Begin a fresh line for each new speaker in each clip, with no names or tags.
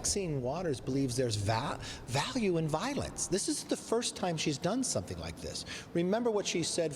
Maxine Waters believes there's value in violence. This is the first time she's done something like this. Remember what she said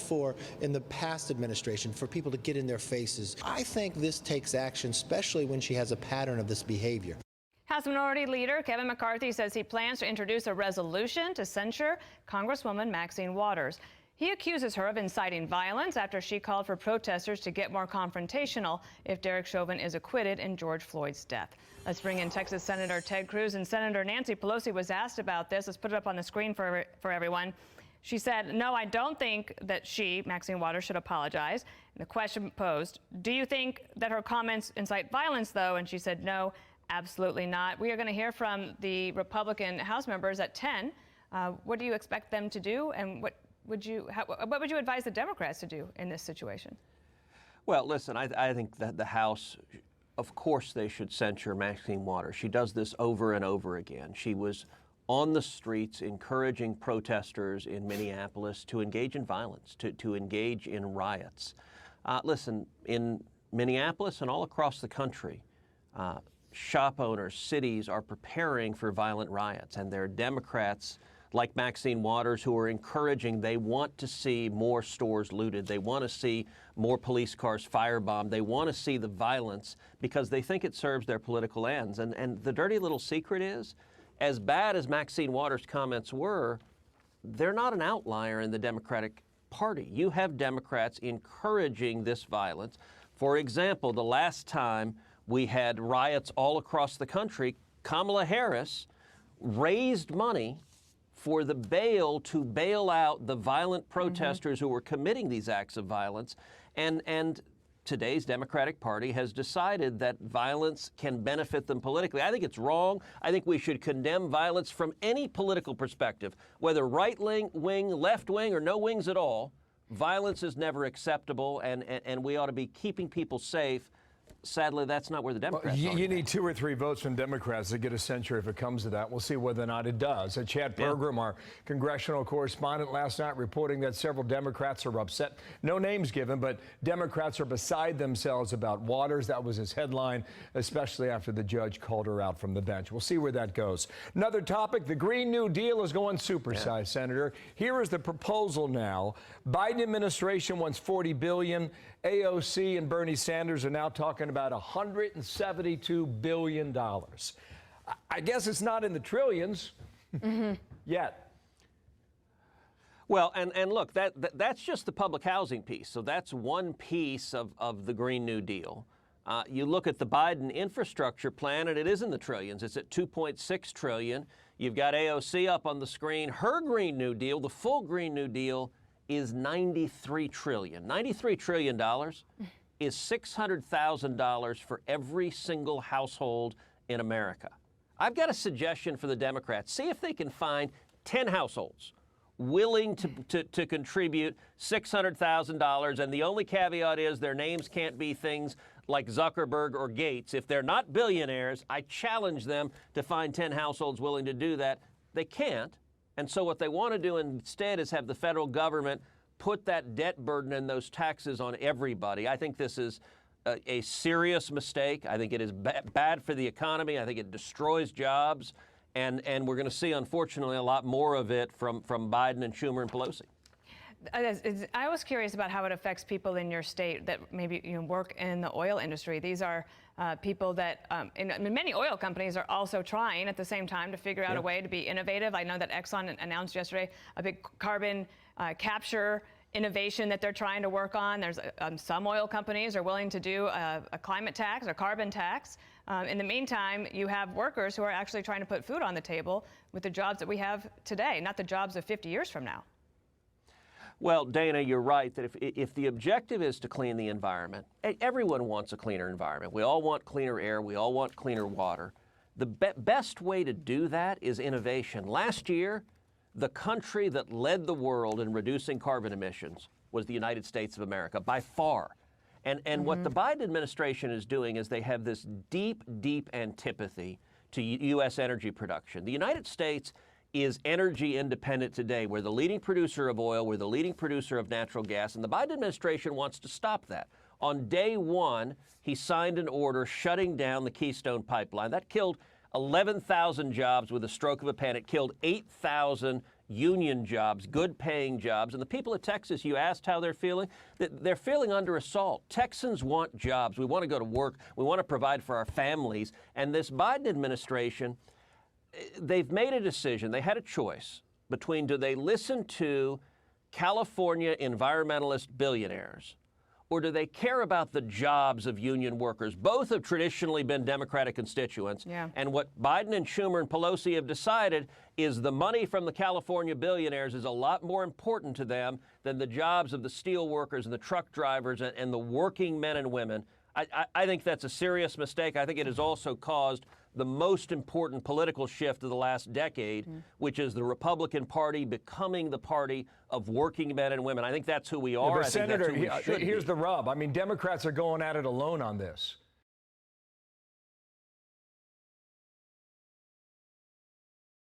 in the past administration for people to get in their faces. I think this takes action, especially when she has a pattern of this behavior.
House Minority Leader Kevin McCarthy says he plans to introduce a resolution to censure Congresswoman Maxine Waters. He accuses her of inciting violence after she called for protesters to get more confrontational if Derek Chauvin is acquitted in George Floyd's death. Let's bring in Texas Senator Ted Cruz, and Senator Nancy Pelosi was asked about this. Let's put it up on the screen for everyone. She said, no, I don't think that Maxine Waters, should apologize. And the question posed, do you think that her comments incite violence, though? And she said, no, absolutely not. We are going to hear from the Republican House members at 10. What do you expect them to do, and what would you advise the Democrats to do in this situation?
Well, listen, I think that the House, of course, they should censure Maxine Waters. She does this over and over again. She was on the streets encouraging protesters in Minneapolis to engage in violence, to engage in riots. Listen, in Minneapolis and all across the country, shop owners, cities are preparing for violent riots, and there are Democrats like Maxine Waters who are encouraging. They want to see more stores looted. They want to see more police cars firebombed. They want to see the violence because they think it serves their political ends. And the dirty little secret is, as bad as Maxine Waters' comments were, they're not an outlier in the Democratic Party. You have Democrats encouraging this violence. For example, the last time we had riots all across the country, Kamala Harris raised money for the bail to bail out the violent protesters who were committing these acts of violence. And today's Democratic Party has decided that violence can benefit them politically. I think it's wrong. I think we should condemn violence from any political perspective, whether right wing, left wing, or no wings at all. Violence is never acceptable, and we ought to be keeping people safe. Sadly, that's not where the Democrats are.
You need 2 or 3 votes from Democrats to get a censure if it comes to that. We'll see whether or not it does. Chad Pergram, our congressional correspondent, last night reporting that several Democrats are upset. No names given, but Democrats are beside themselves about Waters. That was his headline, especially after the judge called her out from the bench. We'll see where that goes. Another topic, the Green New Deal is going supersized, Senator. Here is the proposal now. Biden administration wants $40 billion. AOC and Bernie Sanders are now talking about $172 billion. I guess it's not in the trillions yet.
Well, and look, that's just the public housing piece. So that's one piece of the Green New Deal. You look at the Biden infrastructure plan, and it is in the trillions. It's at $2.6 trillion. You've got AOC up on the screen. Her Green New Deal, the full Green New Deal, is $93 trillion. $93 trillion is $600,000 for every single household in America. I've got a suggestion for the Democrats. See if they can find 10 households willing to contribute $600,000, and the only caveat is their names can't be things like Zuckerberg or Gates. If they're not billionaires, I challenge them to find 10 households willing to do that. They can't. And so what they want to do instead is have the federal government put that debt burden and those taxes on everybody. I think this is a serious mistake. I think it is bad for the economy. I think it destroys jobs. And we're going to see, unfortunately, a lot more of it from Biden and Schumer and Pelosi.
I was curious about how it affects people in your state that maybe work in the oil industry. These are people that, many oil companies are also trying at the same time to figure out a way to be innovative. I know that Exxon announced yesterday a big carbon capture innovation that they're trying to work on. There's some oil companies are willing to do a climate tax or carbon tax. In the meantime, you have workers who are actually trying to put food on the table with the jobs that we have today, not the jobs of 50 years from now.
Well, Dana, you're right that if the objective is to clean the environment, everyone wants a cleaner environment. We all want cleaner air. We all want cleaner water. The best way to do that is innovation. Last year, the country that led the world in reducing carbon emissions was the United States of America, by far. And what the Biden administration is doing is they have this deep, deep antipathy to U.S. energy production. The United States is energy independent today. We're the leading producer of oil. We're the leading producer of natural gas. And the Biden administration wants to stop that. On day one, he signed an order shutting down the Keystone Pipeline. That killed 11,000 jobs with a stroke of a pen. It killed 8,000 union jobs, good-paying jobs. And the people of Texas, you asked how they're feeling. They're feeling under assault. Texans want jobs. We want to go to work. We want to provide for our families. And this Biden administration, they've made a decision. They had a choice between, do they listen to California environmentalist billionaires, or do they care about the jobs of union workers? Both have traditionally been Democratic constituents.
Yeah.
And what Biden and Schumer and Pelosi have decided is the money from the California billionaires is a lot more important to them than the jobs of the steel workers and the truck drivers and the working men and women. I think that's a serious mistake. I think it has also caused the most important political shift of the last decade, which is the Republican Party becoming the party of working men and women. I think that's who we are.
Yeah, but Senator,
I think that's who we should
here's
be.
the rub. I mean, Democrats are going at it alone on this.